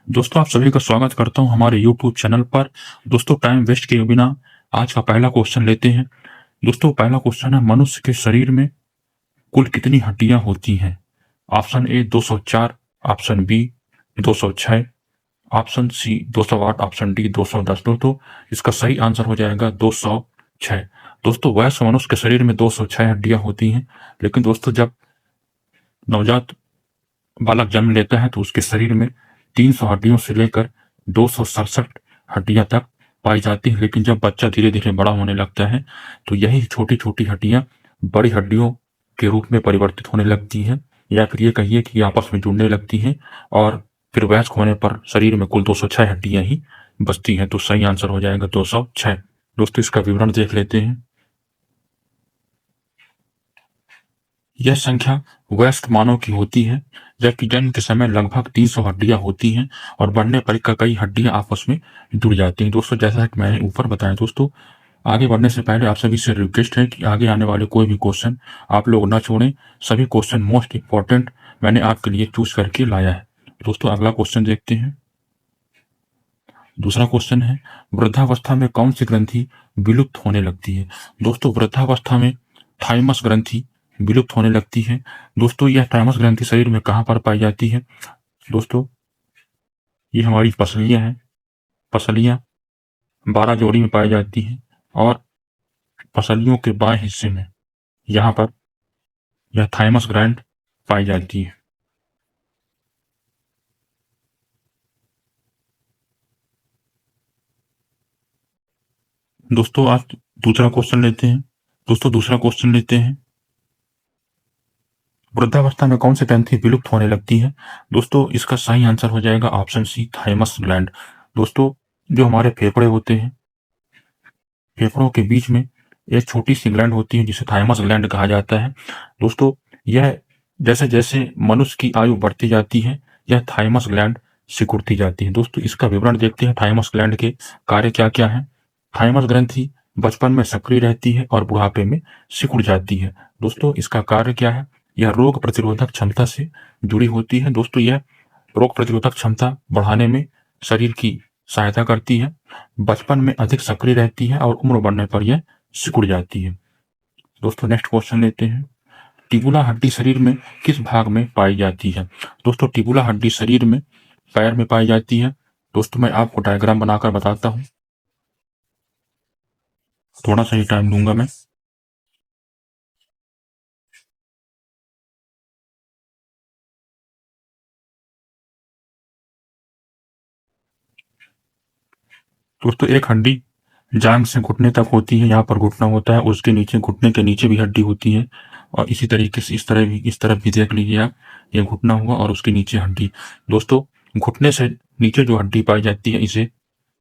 दोस्तों आप सभी का स्वागत करता हूं हमारे YouTube चैनल पर। दोस्तों टाइम वेस्ट किए बिना आज का पहला क्वेश्चन लेते हैं। दोस्तों पहला क्वेश्चन है, मनुष्य के शरीर में कुल कितनी हड्डियां होती हैं? Option A 204, option B 206, option C 208, option D 210। दोस्तों इसका सही आंसर हो जाएगा 206। दोस्तों वैसे मनुष्य के शरीर में 206 हड्डियां होती हैं, लेकिन दोस्तों जब नवजात बालक जन्म लेता है तो उसके शरीर में 300 हड्डियों से लेकर 267 हड्डियां तक पाई जाती है। लेकिन जब बच्चा धीरे धीरे बड़ा होने लगता है तो यही छोटी छोटी हड्डियां बड़ी हड्डियों के रूप में परिवर्तित होने लगती हैं, या फिर ये कहिए कि आपस में जुड़ने लगती हैं, और फिर वयस्क होने पर शरीर में कुल 206 हड्डियां ही बचती हैं। तो सही आंसर हो जाएगा 206। दोस्तों इसका विवरण देख लेते हैं। यह संख्या वयस्क मानव की होती है, जबकि जन्म के समय लगभग 300 हड्डियां होती हैं और बढ़ने पर कई हड्डियां आपस में जुड़ जाती हैं। दोस्तों जैसा कि मैंने ऊपर बताया, दोस्तों आगे बढ़ने से पहले आप सभी से रिक्वेस्ट है कि आगे आने वाले कोई भी क्वेश्चन आप लोग ना छोड़ें। सभी क्वेश्चन मोस्ट इंपॉर्टेंट मैंने आपके लिए चूज करके लाया है। दोस्तों अगला क्वेश्चन देखते हैं। दूसरा क्वेश्चन है, वृद्धावस्था में कौन सी ग्रंथि विलुप्त होने लगती है? दोस्तों वृद्धावस्था में थाइमस ग्रंथि विलुप्त होने लगती है। दोस्तों यह थाइमस ग्रंथि शरीर में कहाँ पर पाई जाती है? दोस्तों ये हमारी पसलियां हैं। पसलियां 12 जोड़ी में पाई जाती हैं, और पसलियों के बाएं हिस्से में यहाँ पर यह थाइमस ग्रंथि पाई जाती है। दोस्तों आज दूसरा क्वेश्चन लेते हैं। दोस्तों दूसरा क्वेश्चन लेते हैं, वृद्धावस्था में कौन सी ग्रंथि विलुप्त होने लगती है? दोस्तों इसका सही आंसर हो जाएगा ऑप्शन सी थाइमस ग्लैंड। दोस्तों जो हमारे फेफड़े होते हैं, फेफड़ों के बीच में एक छोटी सी ग्लैंड होती है जिसे थाइमस ग्लैंड कहा जाता है। दोस्तों यह जैसे जैसे मनुष्य की आयु बढ़ती जाती है, यह थाइमस ग्लैंड सिकुड़ती जाती है। दोस्तों इसका विवरण देखते हैं, थाइमस ग्लैंड के कार्य क्या क्या है। थाइमस ग्रंथि बचपन में सक्रिय रहती है और बुढ़ापे में सिकुड़ जाती है। दोस्तों इसका कार्य क्या है? यह रोग प्रतिरोधक क्षमता से जुड़ी होती है। दोस्तों यह रोग प्रतिरोधक क्षमता बढ़ाने में शरीर की सहायता करती है, बचपन में अधिक सक्रिय रहती है और उम्र बढ़ने पर यह सिकुड़ जाती है। दोस्तों नेक्स्ट क्वेश्चन लेते हैं, टिबुला हड्डी शरीर में किस भाग में पाई जाती है? दोस्तों टिबुला हड्डी शरीर में पैर में पाई जाती है। दोस्तों मैं आपको डायग्राम बनाकर बताता हूँ, थोड़ा सा ही टाइम दूंगा मैं। दोस्तों एक हड्डी जांघ से घुटने तक होती है, यहाँ पर घुटना होता है, उसके नीचे घुटने के नीचे भी हड्डी होती है, और इसी तरीके से इस तरफ भी देख लीजिए आप, ये घुटना हुआ और उसके नीचे हड्डी। दोस्तों घुटने से नीचे जो हड्डी पाई जाती है इसे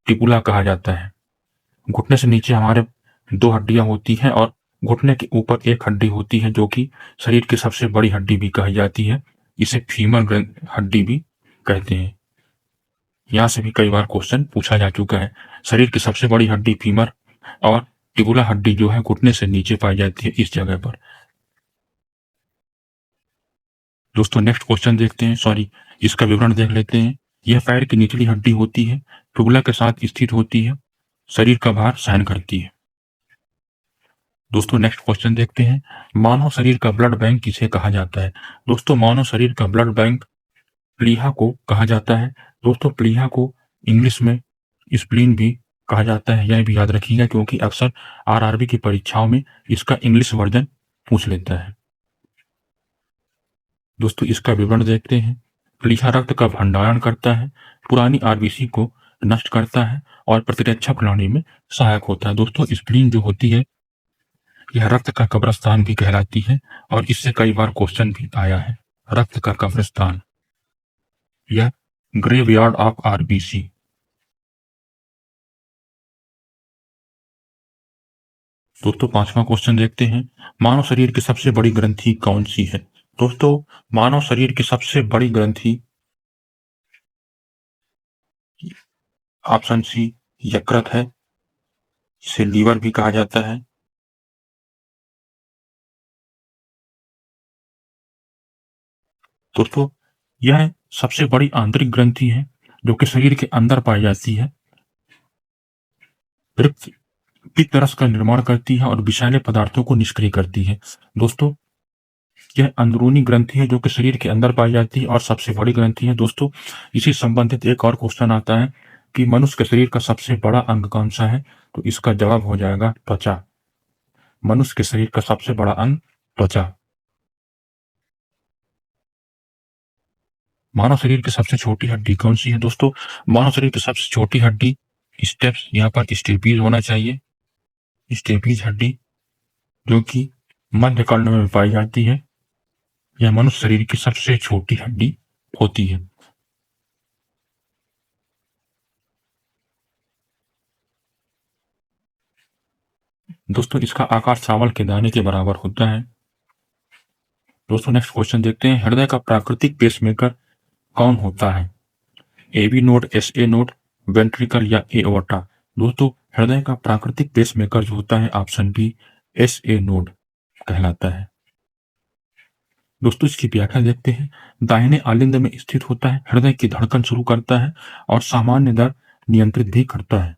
टिपुला कहा जाता है। घुटने से नीचे हमारे दो हड्डियां होती हैं और घुटने के ऊपर एक हड्डी होती है जो कि शरीर की सबसे बड़ी हड्डी भी कही जाती है। इसे फीमर हड्डी भी कहते हैं। यहाँ से भी कई बार क्वेश्चन पूछा जा चुका है। शरीर की सबसे बड़ी हड्डी फीमर और टिबुला हड्डी जो है घुटने से नीचे पाई जाती है इस जगह पर। दोस्तों नेक्स्ट क्वेश्चन देखते हैं, सॉरी इसका विवरण देख लेते हैं। यह पैर की निचली हड्डी होती है, फिबुला के साथ स्थित होती है, शरीर का भार सहन करती है। दोस्तों नेक्स्ट क्वेश्चन देखते हैं, मानव शरीर का ब्लड बैंक किसे कहा जाता है? दोस्तों मानव शरीर का ब्लड बैंक प्लीहा को कहा जाता है। दोस्तों प्लीहा को इंग्लिश में स्प्लीन भी कहा जाता है, यह भी याद रखिएगा क्योंकि अक्सर आरआरबी की परीक्षाओं में इसका इंग्लिश वर्जन पूछ लेता है। दोस्तों इसका विवरण देखते हैं, प्लीहा रक्त का भंडारण करता है, पुरानी आरबीसी को नष्ट करता है और प्रतिरक्षा प्रणाली में सहायक होता है। दोस्तों स्प्लीन जो होती है यह रक्त का कब्रिस्तान भी कहलाती है, और इससे कई बार क्वेश्चन भी आया है। रक्त का कब्रिस्तान, यह ग्रेवयार्ड ऑफ आरबीसी। दोस्तों पांचवा क्वेश्चन देखते हैं, मानव शरीर की सबसे बड़ी ग्रंथि कौन सी है? दोस्तों मानव शरीर की सबसे बड़ी ग्रंथि ऑप्शन सी यकृत है, इसे लीवर भी कहा जाता है। दोस्तों यह सबसे बड़ी आंतरिक ग्रंथि है जो कि शरीर के अंदर पाई जाती है, पित्त रस का निर्माण करती है और विषैले पदार्थों को निष्क्रिय करती है। दोस्तों, यह अंदरूनी ग्रंथि है जो कि शरीर के अंदर पाई जाती है और सबसे बड़ी ग्रंथि है। दोस्तों, इसी संबंधित एक और क्वेश्चन आता है कि मनुष्य के शरीर का सबसे बड़ा अंग कौन सा है? तो इसका जवाब हो जाएगा त्वचा। मनुष्य के शरीर का सबसे बड़ा अंग त्वचा। मानव शरीर की सबसे छोटी हड्डी कौन सी है? दोस्तों, मानव शरीर की सबसे छोटी हड्डी स्टेप्स, यहाँ पर स्टेपीज होना चाहिए, स्टेपीज हड्डी, जो कि मध्य कर्ण में पाई जाती है। यह मनुष्य शरीर की सबसे छोटी हड्डी होती है। दोस्तों, इसका आकार चावल के दाने के बराबर होता है। दोस्तों, नेक्स्ट क्वेश्चन देखते हैं, हृदय का प्राकृतिक पेसमेकर कौन होता है? AB node, SA node, ventricle या एओर्टा? दोस्तों, हृदय का प्राकृतिक पेसमेकर जो होता है, ऑप्शन बी एसए नोड कहलाता है। दोस्तों, इसकी व्याख्या देखते हैं, दाहिने आलिंद में स्थित होता है, हृदय की धड़कन शुरू करता है और सामान्य दर नियंत्रित भी करता है।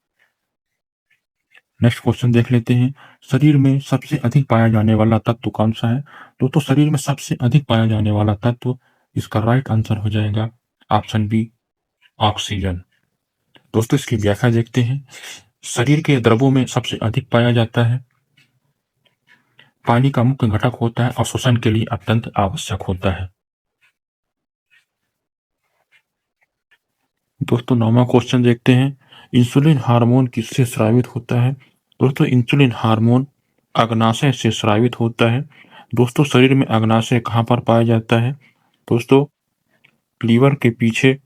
नेक्स्ट क्वेश्चन देख लेते हैं, शरीर में सबसे अधिक पाया जाने वाला तत्व कौन सा है? दोस्तों, शरीर में सबसे अधिक पाया जाने वाला तत्व, इसका राइट आंसर हो जाएगा ऑप्शन बी ऑक्सीजन। दोस्तों, इसकी व्याख्या देखते हैं, शरीर के द्रवों में सबसे अधिक पाया जाता है, पानी का मुख्य घटक होता है और श्वसन के लिए अत्यंत आवश्यक होता है। दोस्तों, 9वां क्वेश्चन देखते हैं, इंसुलिन हार्मोन किससे स्रावित होता है? दोस्तों, इंसुलिन हार्मोन अग्नाशय से स्रावित होता है। दोस्तों, शरीर में अग्नाशय कहाँ पर पाया जाता है? दोस्तों, लीवर के पीछे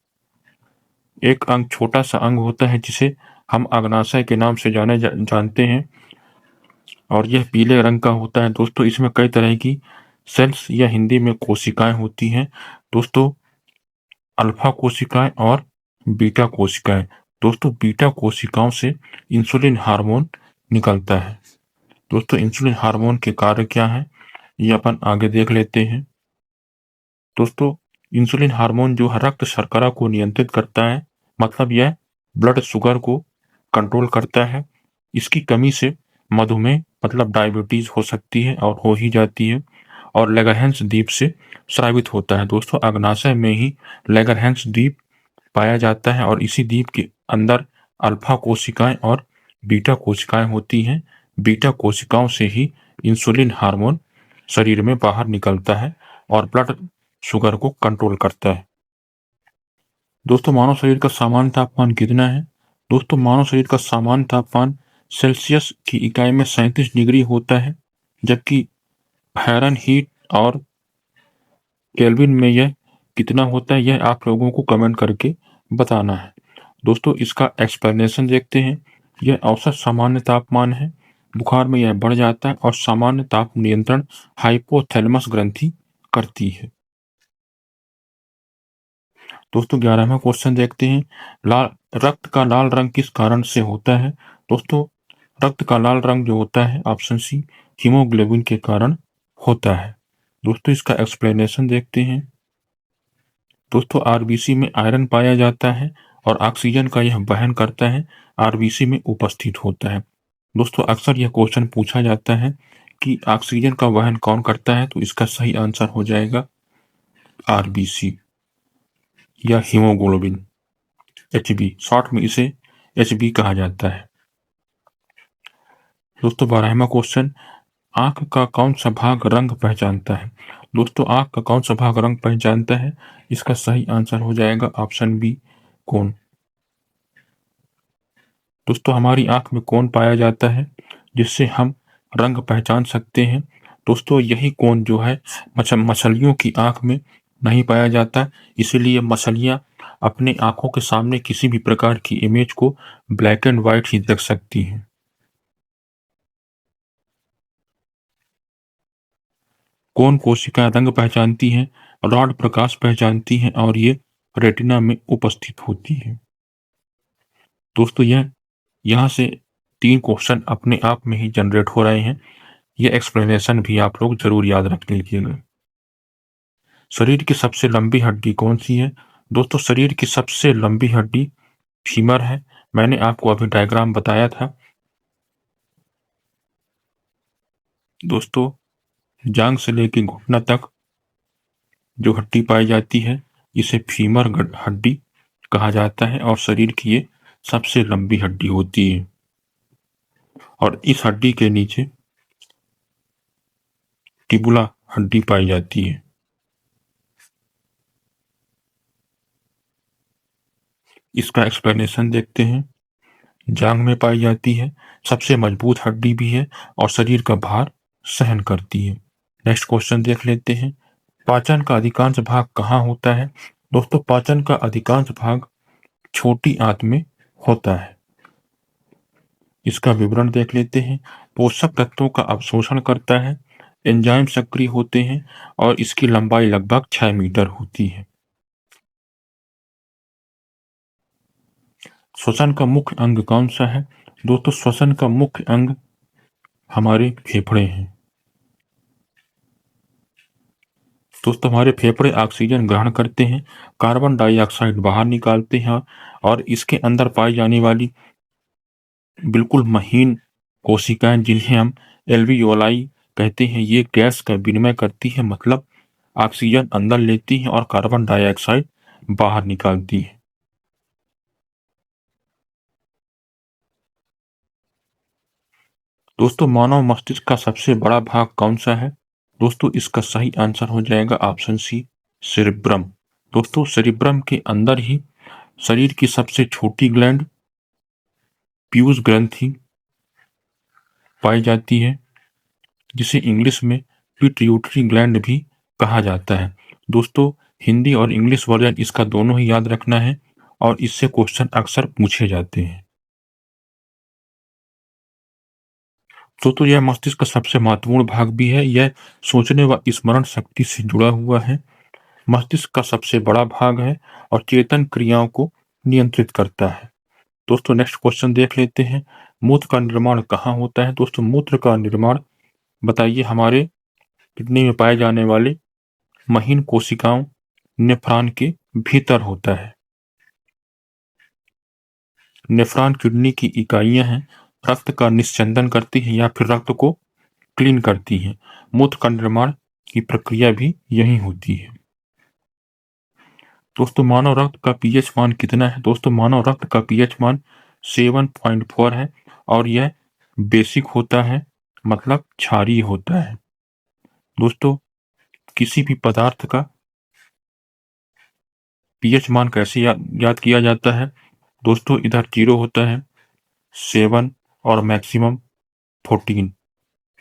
एक अंग, छोटा सा अंग होता है जिसे हम अग्नाशय के नाम से जानते हैं और यह पीले रंग का होता है। दोस्तों, इसमें कई तरह की सेल्स या हिंदी में कोशिकाएं होती हैं। दोस्तों, अल्फा कोशिकाएं और बीटा कोशिकाएं। दोस्तों, बीटा कोशिकाओं से इंसुलिन हार्मोन निकलता है। दोस्तों, इंसुलिन हार्मोन के कार्य क्या है, ये अपन आगे देख लेते हैं। दोस्तों, इंसुलिन हार्मोन जो है रक्त शर्करा को नियंत्रित करता है, मतलब यह ब्लड शुगर को कंट्रोल करता है। इसकी कमी से मधुमेह मतलब डायबिटीज हो सकती है और हो ही जाती है और लेगरहैंस द्वीप से स्रावित होता है। दोस्तों, अग्नाशय में ही लेगरहैंस द्वीप पाया जाता है और इसी द्वीप के अंदर अल्फा कोशिकाएं और बीटा कोशिकाएं होती हैं। बीटा कोशिकाओं से ही इंसुलिन हार्मोन शरीर में बाहर निकलता है और ब्लड शुगर को कंट्रोल करता है। दोस्तों, मानव शरीर का सामान्य तापमान कितना है? दोस्तों, मानव शरीर का सामान्य तापमान सेल्सियस की इकाई में 37 डिग्री होता है, जबकि फ़ारेनहीट और केल्विन में यह कितना होता है, यह आप लोगों को कमेंट करके बताना है। दोस्तों, इसका एक्सप्लेनेशन देखते हैं, यह औसत सामान्य तापमान है, बुखार में यह बढ़ जाता है और सामान्य ताप नियंत्रण हाइपोथैलेमस ग्रंथि करती है। दोस्तों, 11वां क्वेश्चन देखते हैं, लाल रक्त का लाल रंग किस कारण से होता है? दोस्तों, रक्त का लाल रंग जो होता है, ऑप्शन सी हीमोग्लोबिन के कारण होता है। दोस्तों, इसका एक्सप्लेनेशन देखते हैं। दोस्तों, आरबीसी में आयरन पाया जाता है और ऑक्सीजन का यह वहन करता है, आरबीसी में उपस्थित होता है। दोस्तों, अक्सर यह क्वेश्चन पूछा जाता है कि ऑक्सीजन का वहन कौन करता है, तो इसका सही आंसर हो जाएगा आरबीसी या हीमोग्लोबिन, एचबी, शॉर्ट में इसे एचबी कहा जाता है। दोस्तों, 12वां क्वेश्चन, आंख का कौन सा भाग रंग पहचानता है? दोस्तों, आंख का कौन सा भाग रंग पहचानता है? इसका सही आंसर हो जाएगा ऑप्शन बी कोन। दोस्तों, हमारी आंख में कोन पाया जाता है जिससे हम रंग पहचान सकते हैं। दोस्तों, यही कोन जो है मछलियों की आंख में नहीं पाया जाता, इसीलिए मछलियां अपने आंखों के सामने किसी भी प्रकार की इमेज को ब्लैक एंड व्हाइट ही देख सकती हैं। कोन कोशिका रंग पहचानती हैं, रॉड प्रकाश पहचानती हैं और ये रेटिना में उपस्थित होती है। दोस्तों, यह यहाँ से 3 क्वेश्चन अपने आप में ही जनरेट हो रहे हैं, यह एक्सप्लेनेशन भी आप लोग जरूर याद रख लीजिएगा। शरीर की सबसे लंबी हड्डी कौन सी है? दोस्तों शरीर की सबसे लंबी हड्डी फीमर है। मैंने आपको अभी डायग्राम बताया था। दोस्तों जांघ से लेकर घुटना तक जो हड्डी पाई जाती है इसे फीमर हड्डी कहा जाता है और शरीर की ये सबसे लंबी हड्डी होती है। और इस हड्डी के नीचे टिबुला हड्डी पाई जाती है। इसका एक्सप्लेनेशन देखते हैं। जांघ में पाई जाती है, सबसे मजबूत हड्डी भी है और शरीर का भार सहन करती है। नेक्स्ट क्वेश्चन देख लेते हैं। पाचन का अधिकांश भाग कहाँ होता है? दोस्तों पाचन का अधिकांश भाग छोटी आंत में होता है। इसका विवरण देख लेते हैं। पोषक तत्वों का अवशोषण करता है, एंजाइम सक्रिय होते हैं और इसकी लंबाई लगभग 6 मीटर होती है। श्वसन का मुख्य अंग कौन सा है? दोस्तों श्वसन का मुख्य अंग हमारे फेफड़े हैं। दोस्तों हमारे फेफड़े ऑक्सीजन ग्रहण करते हैं, कार्बन डाइऑक्साइड बाहर निकालते हैं और इसके अंदर पाई जाने वाली बिल्कुल महीन कोशिकाएं जिन्हें हम एल्वियोलाई कहते हैं, ये गैस का विनिमय करती है, मतलब ऑक्सीजन अंदर लेती है और कार्बन डाइऑक्साइड बाहर निकालती है। दोस्तों मानव मस्तिष्क का सबसे बड़ा भाग कौन सा है? दोस्तों इसका सही आंसर हो जाएगा ऑप्शन सी, सेरिब्रम। दोस्तों सेरिब्रम के अंदर ही शरीर की सबसे छोटी ग्लैंड पीयूष ग्रंथि पाई जाती है, जिसे इंग्लिश में पिट्यूटरी ग्लैंड भी कहा जाता है। दोस्तों हिंदी और इंग्लिश वर्जन इसका दोनों ही याद रखना है और इससे क्वेश्चन अक्सर पूछे जाते हैं। दोस्तों यह मस्तिष्क का सबसे महत्वपूर्ण भाग भी है। यह सोचने व स्मरण शक्ति से जुड़ा हुआ है, मस्तिष्क का सबसे बड़ा भाग है और चेतन क्रियाओं को नियंत्रित करता है। दोस्तों नेक्स्ट क्वेश्चन देख लेते हैं। मूत्र का निर्माण कहाँ होता है? दोस्तों मूत्र का निर्माण बताइए हमारे किडनी में पाए जाने वाले महीन कोशिकाओं नेफ्रॉन के भीतर होता है। नेफ्रॉन किडनी की इकाइयां हैं, रक्त का निस्यंदन करती हैं या फिर रक्त को क्लीन करती हैं। मूत्र का निर्माण की प्रक्रिया भी यही होती है। दोस्तों मानव रक्त का पीएच मान कितना है? दोस्तों मानव रक्त का पीएच मान 7.4 है और यह बेसिक होता है, मतलब क्षारीय होता है। दोस्तों किसी भी पदार्थ का पीएच मान कैसे याद किया जाता है? दोस्तों इधर 0 होता है, 7 और मैक्सिमम 14।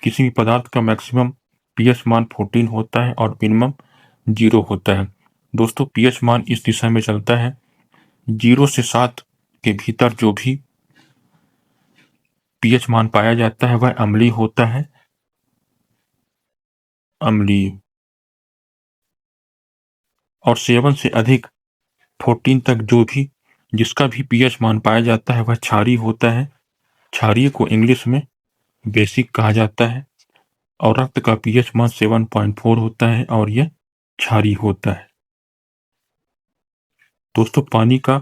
किसी भी पदार्थ का मैक्सिमम पीएच मान 14 होता है और मिनिमम 0 होता है। दोस्तों पीएच मान इस दिशा में चलता है, 0 से 7 के भीतर जो भी पीएच मान पाया जाता है वह अम्लीय होता है, अम्लीय। और 7 से अधिक 14 तक जो भी जिसका भी पीएच मान पाया जाता है वह क्षारीय होता है। क्षारीय को इंग्लिश में बेसिक कहा जाता है और रक्त का पीएच मान 7.4 होता है और यह क्षारीय होता है। दोस्तों पानी का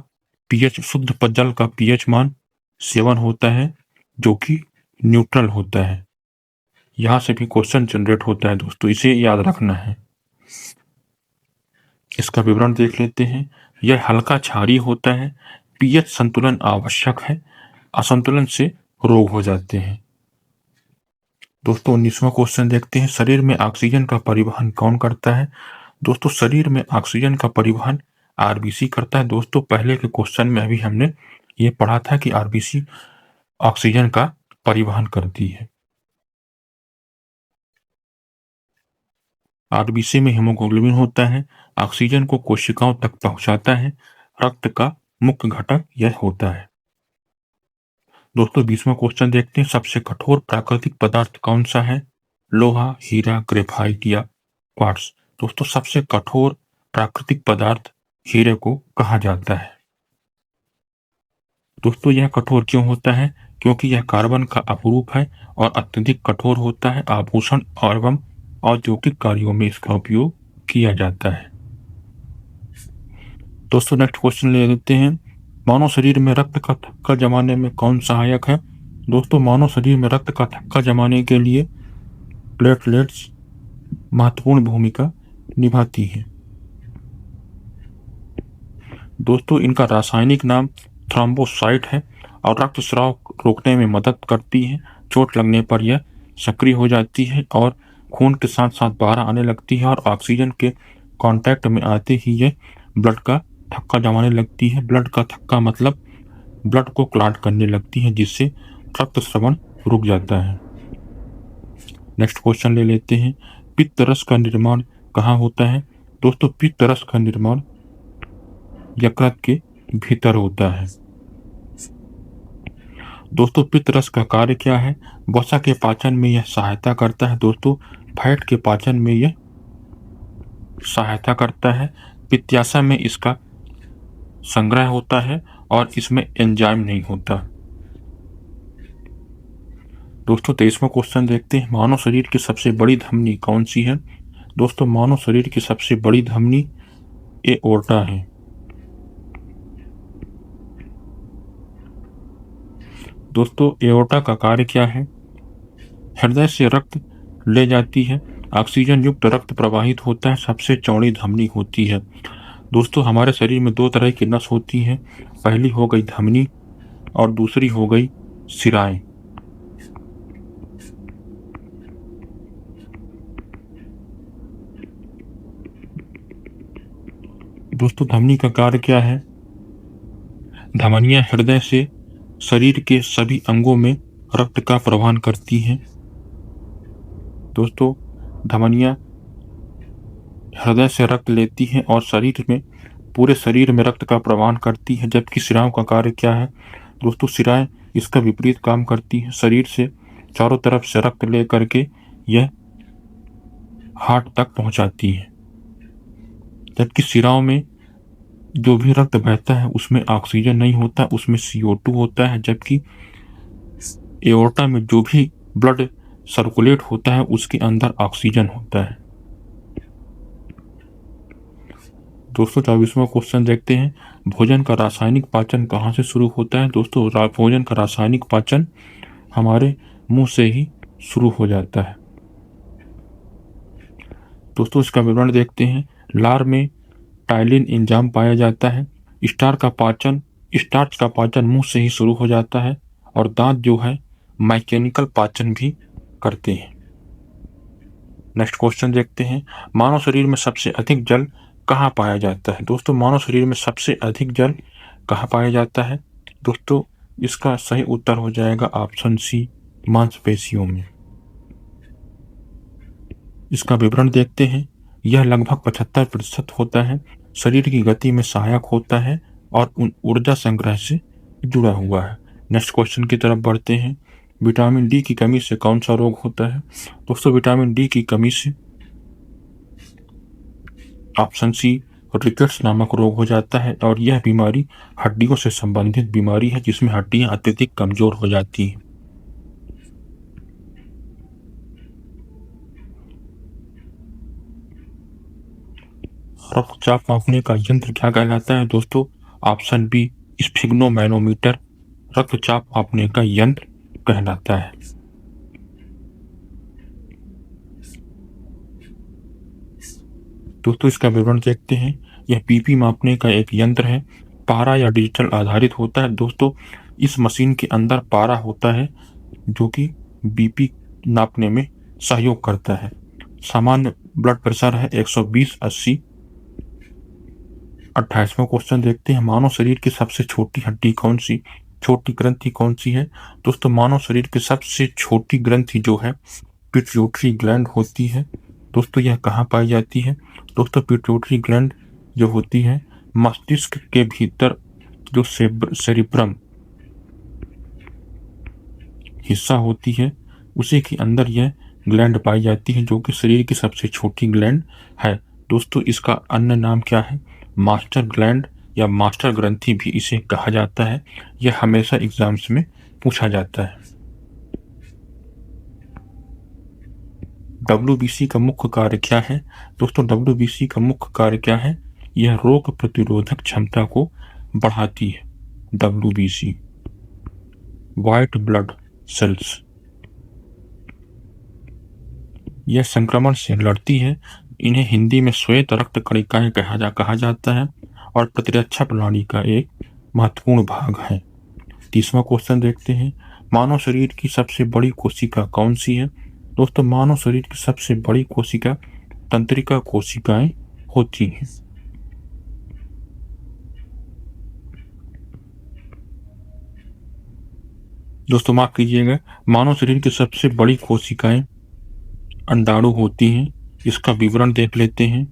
पीएच, शुद्ध जल का पीएच मान 7 होता है जो कि न्यूट्रल होता है। यहां से भी क्वेश्चन जनरेट होता है दोस्तों, इसे याद रखना है। इसका विवरण देख लेते हैं। यह हल्का क्षारीय होता है, पीएच संतुलन आवश्यक है, असंतुलन से रोग हो जाते हैं। दोस्तों 19वां क्वेश्चन देखते हैं। शरीर में ऑक्सीजन का परिवहन कौन करता है? दोस्तों शरीर में ऑक्सीजन का परिवहन आरबीसी करता है। दोस्तों पहले के क्वेश्चन में अभी हमने ये पढ़ा था कि आरबीसी ऑक्सीजन का परिवहन करती है। आरबीसी में हीमोग्लोबिन होता है, ऑक्सीजन को कोशिकाओं तक पहुंचाता है, रक्त का मुख्य घटक यह होता है। दोस्तों 20वां क्वेश्चन देखते हैं। सबसे कठोर प्राकृतिक पदार्थ कौन सा है? लोहा, हीरा, ग्रेफाइट या क्वार्ट्ज? दोस्तों सबसे कठोर प्राकृतिक पदार्थ हीरे को कहा जाता है। दोस्तों यह कठोर क्यों होता है? क्योंकि यह कार्बन का अपरूप है और अत्यधिक कठोर होता है। आभूषण एवं औद्योगिक कार्यों में इसका उपयोग किया जाता है। दोस्तों नेक्स्ट क्वेश्चन ले लेते हैं। मानव शरीर में रक्त का थक्का जमाने में कौन सहायक है? दोस्तों मानव शरीर में रक्त का थक्का जमाने के लिए प्लेटलेट्स महत्वपूर्ण भूमिका निभाती हैं। दोस्तों इनका रासायनिक नाम थ्रोम्बोसाइट है और रक्तस्राव रोकने में मदद करती है। चोट लगने पर यह सक्रिय हो जाती है और खून के साथ साथ बाहर आने लगती है और ऑक्सीजन के कांटेक्ट में आते ही यह ब्लड का थक्का जमाने लगती है। ब्लड का थक्का मतलब ब्लड को क्लॉट करने लगती है, जिससे रक्त स्रवण रुक जाता है। नेक्स्ट क्वेश्चन ले लेते हैं। पित्त रस का निर्माण कहाँ होता है? दोस्तों पित्त रस का निर्माण यकृत के भीतर होता है। दोस्तों पित्त रस का कार्य क्या है? वसा के पाचन में यह सहायता करता है। दोस्तों फैट के पाचन में यह सहायता करता है। पित्ताशय में इसका संग्रह होता है और इसमें एंजाइम नहीं होता। दोस्तों 23वां क्वेश्चन देखते हैं। मानव शरीर की सबसे बड़ी धमनी कौन सी है? दोस्तों मानव शरीर की सबसे बड़ी धमनी एओर्टा है। दोस्तों एओर्टा का कार्य क्या है? हृदय से रक्त ले जाती है, ऑक्सीजन युक्त रक्त प्रवाहित होता है, सबसे चौड़ी धमनी होती है। दोस्तों हमारे शरीर में दो तरह की नस होती हैं। पहली हो गई धमनी और दूसरी हो गई शिराएं। दोस्तों धमनी का कार्य क्या है? धमनियां हृदय से शरीर के सभी अंगों में रक्त का प्रवाहन करती हैं। दोस्तों धमनियां हृदय से रक्त लेती हैं और शरीर में पूरे शरीर में रक्त का प्रवाहन करती है। जबकि शिराओं का कार्य क्या है? दोस्तों शिराएं इसका विपरीत काम करती है। शरीर से चारों तरफ से रक्त ले करके यह हार्ट तक पहुंचाती है। जबकि शिराओं में जो भी रक्त बहता है उसमें ऑक्सीजन नहीं होता, उसमें CO2 होता है। जबकि एओर्टा में जो भी ब्लड सर्कुलेट होता है उसके अंदर ऑक्सीजन होता है। दोस्तों 24वां क्वेश्चन देखते हैं। भोजन का रासायनिक पाचन कहाँ से शुरू होता है? दोस्तों भोजन का रासायनिक पाचन हमारे मुंह से ही शुरू हो जाता है। दोस्तों इसका विवरण देखते हैं। लार में टाइलिन एंजाइम पाया जाता है। स्टार्च का पाचन मुंह से ही शुरू हो जाता है और दांत जो है मैकेनिकल पाचन भी करते हैं। नेक्स्ट क्वेश्चन देखते हैं। मानव शरीर में सबसे अधिक जल कहाँ पाया जाता है? दोस्तों मानव शरीर में सबसे अधिक जल कहाँ पाया जाता है? दोस्तों इसका सही उत्तर हो जाएगा ऑप्शन सी, मांसपेशियों में। इसका विवरण देखते हैं। यह लगभग 75% होता है, शरीर की गति में सहायक होता है और ऊर्जा संग्रह से जुड़ा हुआ है। नेक्स्ट क्वेश्चन की तरफ बढ़ते हैं। विटामिन डी की कमी से कौन सा रोग होता है? दोस्तों विटामिन डी की कमी से ऑप्शन सी, रिकेट्स नामक रोग हो जाता है और यह बीमारी हड्डियों से संबंधित बीमारी है जिसमें हड्डियां अत्यधिक कमजोर हो जाती हैं। रक्तचाप मापने का यंत्र क्या कहलाता है? दोस्तों ऑप्शन बी, स्फिग्नोमैनोमीटर रक्तचाप मापने का यंत्र कहलाता है। दोस्तों इसका विवरण देखते हैं। यह बीपी मापने का एक यंत्र है, पारा या डिजिटल आधारित होता है। दोस्तों इस मशीन के अंदर पारा होता है जो कि बीपी नापने में सहयोग करता है। सामान्य ब्लड प्रेशर है 120/80। 28वां क्वेश्चन देखते हैं। मानव शरीर की सबसे छोटी हड्डी कौन सी, छोटी ग्रंथि कौन सी है? दोस्तों मानव शरीर की सबसे छोटी ग्रंथि जो है पिट्यूटरी ग्लैंड होती है। दोस्तों यह कहाँ पाई जाती है? दोस्तों पिट्यूटरी ग्लैंड जो होती है मस्तिष्क के भीतर जो सेरिब्रम हिस्सा होती है उसी के अंदर यह ग्लैंड पाई जाती है जो कि शरीर की सबसे छोटी ग्लैंड है। दोस्तों इसका अन्य नाम क्या है? मास्टर ग्लैंड या मास्टर ग्रंथि भी इसे कहा जाता है। यह हमेशा एग्जाम्स में पूछा जाता है। WBC का मुख्य कार्य क्या है? दोस्तों WBC का मुख्य कार्य क्या है? यह रोग प्रतिरोधक क्षमता को बढ़ाती है। WBC, व्हाइट ब्लड सेल्स, यह संक्रमण से लड़ती है। इन्हें हिंदी में श्वेत रक्त कणिकाएं कहा जाता है और प्रतिरक्षा प्रणाली का एक महत्वपूर्ण भाग है। 30वां क्वेश्चन देखते हैं, मानव शरीर की सबसे बड़ी कोशिका कौन सी है? दोस्तों, मानव शरीर की सबसे बड़ी कोशिका तंत्रिका कोशिकाएं होती हैं। दोस्तों माफ कीजिएगा, मानव शरीर की सबसे बड़ी कोशिकाएं अंडाणु होती हैं। इसका विवरण देख लेते हैं।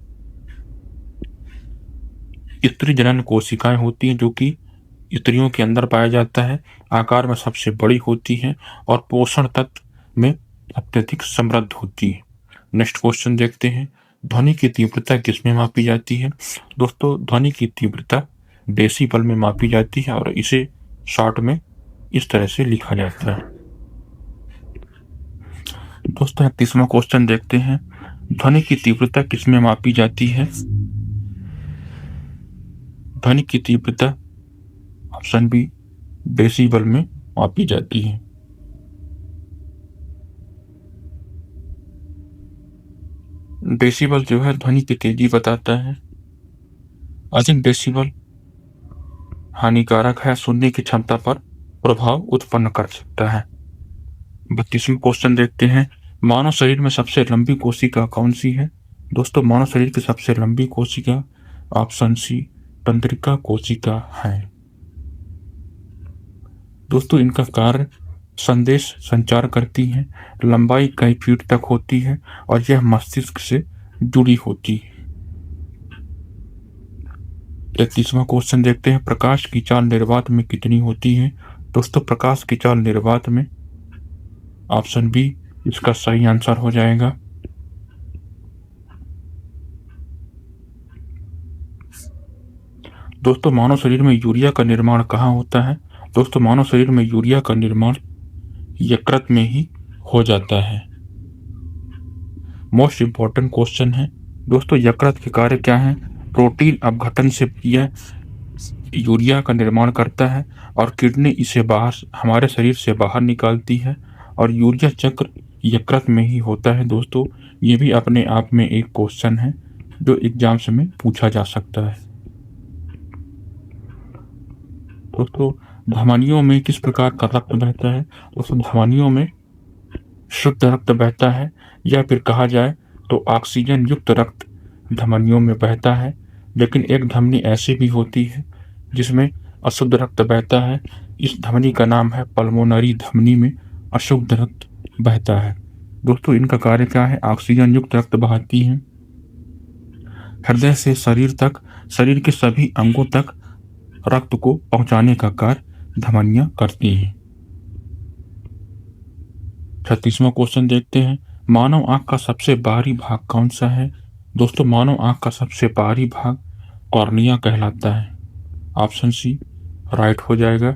स्त्री जनन कोशिकाएं होती हैं जो कि स्त्रियों के अंदर पाया जाता है, आकार में सबसे बड़ी होती है और पोषण तत्व में अत्यधिक समृद्ध होती है। नेक्स्ट क्वेश्चन देखते हैं, ध्वनि की तीव्रता किसमें मापी जाती है? दोस्तों, ध्वनि की तीव्रता डेसिबल में मापी जाती है और इसे शॉर्ट में इस तरह से लिखा जाता है। दोस्तों 31वां क्वेश्चन देखते हैं, ध्वनि की तीव्रता किसमें मापी जाती है? ध्वनि की तीव्रता ऑप्शन बी डेसिबल में मापी जाती है। डेसिबल जो है ध्वनि की तेजी बताता है। अधिक डेसिबल हानिकारक है, सुनने की क्षमता पर प्रभाव उत्पन्न कर सकता है। 32वां क्वेश्चन देखते हैं, मानव शरीर में सबसे लंबी कोशिका कौन सी है? दोस्तों, मानव शरीर की सबसे लंबी कोशिका ऑप्शन सी तंत्रिका कोशिका है। दोस्तों, इनका कार्य संदेश संचार करती है, लंबाई कई फीट तक होती है और यह मस्तिष्क से जुड़ी होती है। 33वां क्वेश्चन देखते हैं, प्रकाश की चाल निर्वात में कितनी होती है? दोस्तों, प्रकाश की चाल निर्वात में ऑप्शन बी इसका सही आंसर हो जाएगा। दोस्तों, मानव शरीर में यूरिया का निर्माण कहाँ होता है? दोस्तों, मानव शरीर में यूरिया का निर्माण यकृत में ही हो जाता है। मोस्ट इंपॉर्टेंट क्वेश्चन है दोस्तों, यकृत के कार्य क्या है? प्रोटीन अपघटन से यह यूरिया का निर्माण करता है और किडनी इसे बाहर हमारे शरीर से बाहर निकालती है और यूरिया चक्र यकृत में ही होता है। दोस्तों, ये भी अपने आप में एक क्वेश्चन है जो एग्जाम्स में पूछा जा सकता है। दोस्तों, धमनियों में किस प्रकार का रक्त बहता है? दोस्तों, धमनियों में शुद्ध रक्त बहता है या फिर कहा जाए तो ऑक्सीजन युक्त रक्त धमनियों में बहता है, लेकिन एक धमनी ऐसी भी होती है जिसमें अशुद्ध रक्त बहता है। इस धमनी का नाम है पल्मोनरी धमनी में अशुद्ध रक्त बहता है। दोस्तों, इनका कार्य क्या है? ऑक्सीजन युक्त रक्त बहाती है। हृदय से शरीर तक, शरीर के सभी अंगों तक रक्त को पहुंचाने का कार्य धमनियां करती हैं। 36वां क्वेश्चन देखते हैं, मानव आंख का सबसे बाहरी भाग कौन सा है? दोस्तों, मानव आंख का सबसे बाहरी भाग कॉर्निया कहलाता है। ऑप्शन सी राइट हो जाएगा।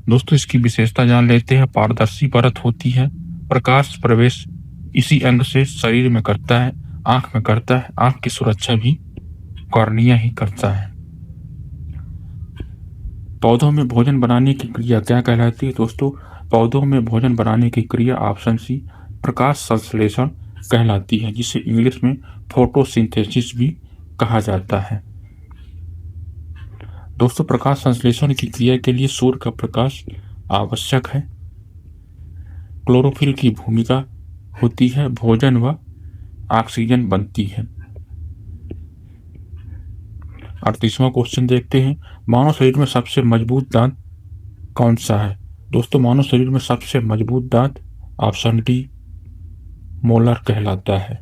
दोस्तों, इसकी विशेषता जान लेते हैं। पारदर्शी परत होती है, प्रकाश प्रवेश इसी अंग से शरीर में करता है, आंख में करता है। आंख की सुरक्षा भी कॉर्निया ही करता है। पौधों में भोजन बनाने की क्रिया क्या कहलाती है? दोस्तों, पौधों में भोजन बनाने की क्रिया ऑप्शन सी प्रकाश संश्लेषण कहलाती है, जिसे इंग्लिश में फोटोसिंथेसिस भी कहा जाता है। दोस्तों, प्रकाश संश्लेषण की क्रिया के लिए सूर्य का प्रकाश आवश्यक है। क्लोरोफिल की भूमिका होती है, भोजन व ऑक्सीजन बनती है। 38वां क्वेश्चन देखते हैं, मानव शरीर में सबसे मजबूत दांत कौन सा है? दोस्तों, मानव शरीर में सबसे मजबूत दांत ऑप्शन डी मोलर कहलाता है।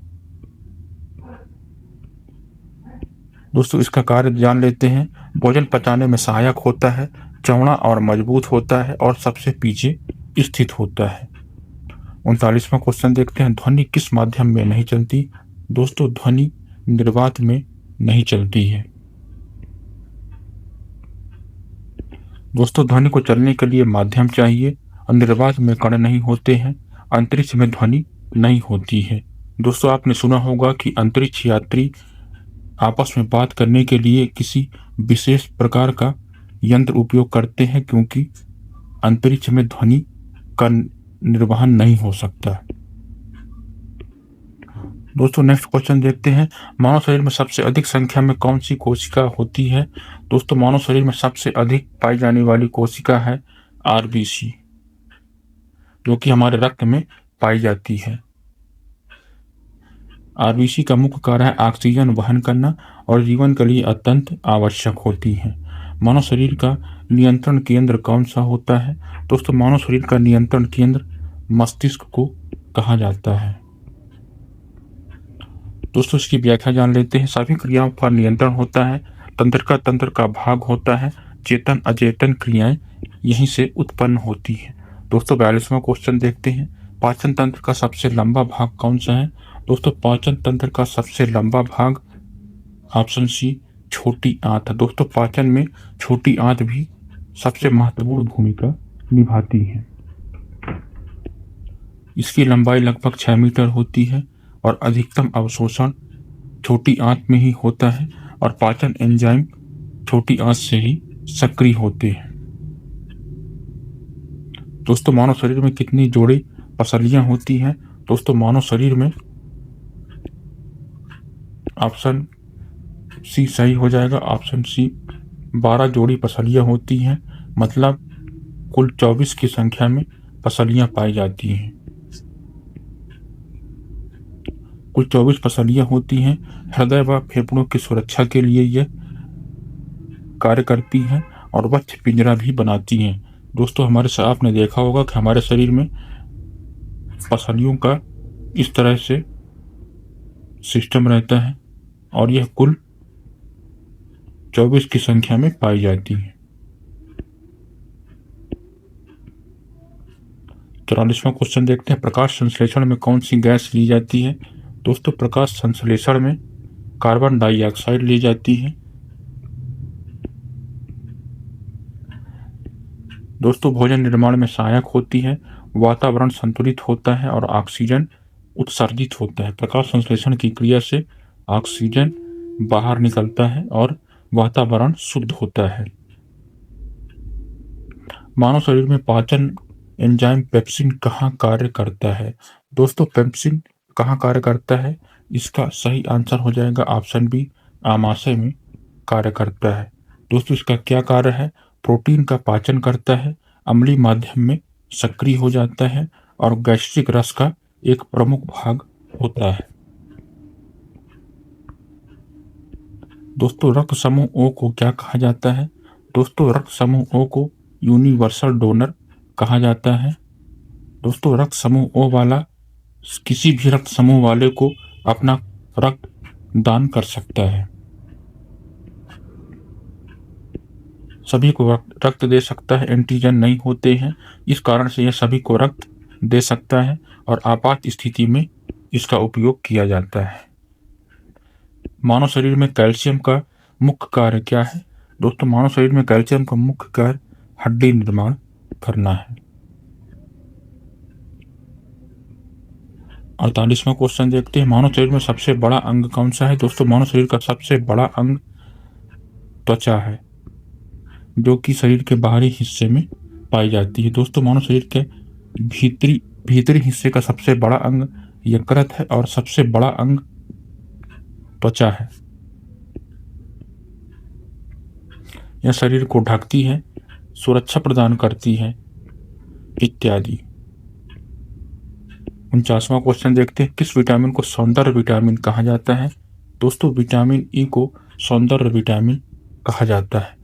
दोस्तों, इसका कार्य जान लेते हैं। भोजन पचाने में सहायक होता है, चौड़ा और मजबूत होता है और सबसे पीछे स्थित होता है। 39वां क्वेश्चन देखते हैं, ध्वनि किस माध्यम में नहीं चलती? दोस्तों, ध्वनि निर्वात में नहीं चलती है। दोस्तों, ध्वनि को चलने के लिए माध्यम चाहिए और निर्वात में कण नहीं होते हैं। अंतरिक्ष में ध्वनि नहीं होती है। दोस्तों, आपने सुना होगा कि अंतरिक्ष यात्री आपस में बात करने के लिए किसी विशेष प्रकार का यंत्र उपयोग करते हैं, क्योंकि अंतरिक्ष में ध्वनि का निर्वहन नहीं हो सकता। दोस्तों नेक्स्ट क्वेश्चन देखते हैं, मानव शरीर में सबसे अधिक संख्या में कौन सी कोशिका होती है? दोस्तों मानव शरीर में सबसे अधिक पाई जाने वाली कोशिका है आरबीसी, जो कि हमारे रक्त में पाई जाती है। आरबीसी का मुख्य कार्य है ऑक्सीजन वहन करना और जीवन के लिए अत्यंत आवश्यक होती है। मानव शरीर का नियंत्रण केंद्र कौन सा होता है? दोस्तों मानव शरीर का नियंत्रण केंद्र मस्तिष्क को कहा जाता है। दोस्तों इसकी व्याख्या जान लेते हैं। सभी क्रियाओं का नियंत्रण होता है, तंत्र का भाग होता है, चेतन अचेतन क्रियाएं यहीं से उत्पन्न होती हैं। दोस्तों 42वां क्वेश्चन देखते हैं, पाचन तंत्र का सबसे लंबा भाग कौन सा है? दोस्तों पाचन तंत्र का सबसे लंबा भाग ऑप्शन सी छोटी आंत है। दोस्तों पाचन में छोटी आंत भी सबसे महत्वपूर्ण भूमिका निभाती है। इसकी लंबाई लगभग 6 मीटर होती है और अधिकतम अवशोषण छोटी आंत में ही होता है और पाचन एंजाइम छोटी आंत से ही सक्रिय होते हैं। दोस्तों मानव शरीर में कितनी जोड़ी पसलियां होती हैं? दोस्तों मानव शरीर में ऑप्शन सी सही हो जाएगा, ऑप्शन सी 12 जोड़ी पसलियां होती हैं, मतलब कुल 24 की संख्या में पसलियां पाई जाती हैं। कुल 24 पसलियां होती हैं। हृदय व फेफड़ों की सुरक्षा के लिए यह कार्य करती हैं और वक्ष पिंजरा भी बनाती हैं। दोस्तों आपने देखा होगा कि हमारे शरीर में पसलियों का इस तरह से सिस्टम रहता है और यह कुल 24 की संख्या में पाई जाती है। 44वां क्वेश्चन देखते हैं, प्रकाश संश्लेषण में कौन सी गैस ली जाती है? दोस्तों प्रकाश संश्लेषण में कार्बन डाइऑक्साइड ली जाती है। दोस्तों भोजन निर्माण में सहायक होती है, वातावरण संतुलित होता है और ऑक्सीजन उत्सर्जित होता है। प्रकाश संश्लेषण की क्रिया से ऑक्सीजन बाहर निकलता है और वातावरण शुद्ध होता है। मानव शरीर में पाचन एंजाइम पेप्सिन कहाँ कार्य करता है? दोस्तों पेप्सिन कहाँ कार्य करता है? इसका सही आंसर हो जाएगा ऑप्शन बी, आमाशय में कार्य करता है। दोस्तों इसका क्या कार्य है? प्रोटीन का पाचन करता है, अम्लीय माध्यम में सक्रिय हो जाता है और गैस्ट्रिक रस का एक प्रमुख भाग होता है। दोस्तों रक्त समूह ओ को क्या कहा जाता है? दोस्तों रक्त समूह ओ को यूनिवर्सल डोनर कहा जाता है। दोस्तों रक्त समूह ओ वाला किसी भी रक्त समूह वाले को अपना रक्त दान कर सकता है। सभी को रक्त दे सकता है, एंटीजन नहीं होते हैं, इस कारण से यह सभी को रक्त दे सकता है और आपात स्थिति में इसका उपयोग किया जाता है। मानव शरीर में कैल्शियम का मुख्य कार्य क्या है? दोस्तों मानव शरीर में कैल्शियम का मुख्य कार्य हड्डी निर्माण करना है। 48वां क्वेश्चन देखते हैं, मानव शरीर में सबसे बड़ा अंग कौन सा है? दोस्तों मानव शरीर का सबसे बड़ा अंग त्वचा है, जो कि शरीर के बाहरी हिस्से में पाई जाती है। दोस्तों मानव शरीर के भीतरी हिस्से का सबसे बड़ा अंग यकृत है और सबसे बड़ा अंग त्वचा है। यह शरीर को ढकती है, सुरक्षा प्रदान करती है इत्यादि। 49वां क्वेश्चन देखते हैं, किस विटामिन को सौंदर्य विटामिन कहा जाता है? दोस्तों विटामिन ई को सौंदर्य विटामिन कहा जाता है।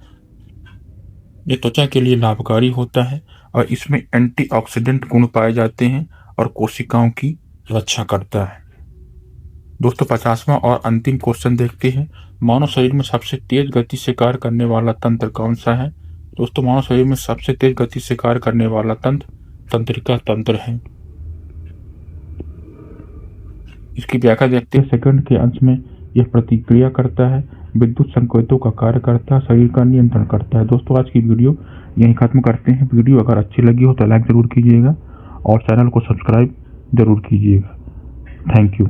ये त्वचा के लिए लाभकारी होता है और इसमें एंटीऑक्सीडेंट गुण पाए जाते हैं और कोशिकाओं की रक्षा करता है। दोस्तों 50वां और अंतिम क्वेश्चन देखते हैं, मानव शरीर में सबसे तेज गति से कार्य करने वाला तंत्र कौन सा है? दोस्तों मानव शरीर में सबसे तेज गति से कार्य करने वाला तंत्र तंत्रिका तंत्र है। इसकी व्याख्या देखते हैं, सेकंड के अंश में यह प्रतिक्रिया करता है, विद्युत संकेतों का कार्य करता है, शरीर का नियंत्रण करता है। दोस्तों आज की वीडियो यहीं खत्म करते हैं। वीडियो अगर अच्छी लगी हो तो लाइक जरूर कीजिएगा और चैनल को सब्सक्राइब जरूर कीजिएगा। Thank you.